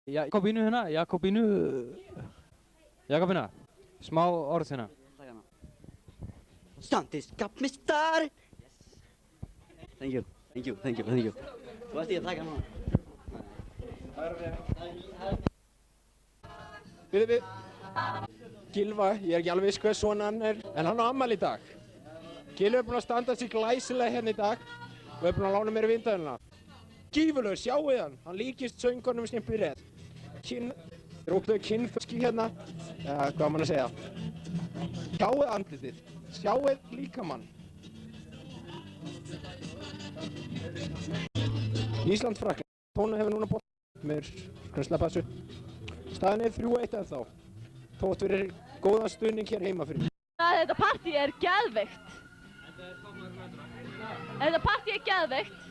Jakobínu hérna, Jakobína, smá orð hérna. Standi skapmistar! Thank you. Þú ætti ég að taka hana. Við. Gylfa, ég er ekki alveg viss hver son hann er, en hann á afmæli í dag. Gylfi er búinn að standa sig glæsilega hérna í dag og er búinn að lána mér vindavélina. Gífurlegur, sjáuð hann líkist söngvarnum sem byrjaði. Róktuðu kynþroski hérna, hvað á maður að segja. Sjáuð andlitið, sjáuð líkamann. Ísland-Frakkland, Tóna hefur núna bótt með skrömslega passu. Staðan er 3-1 ennþá, þótt fyrir góðan stuðning hér heima fyrir. Þetta partí er geðveikt. Þetta partí er geðveikt.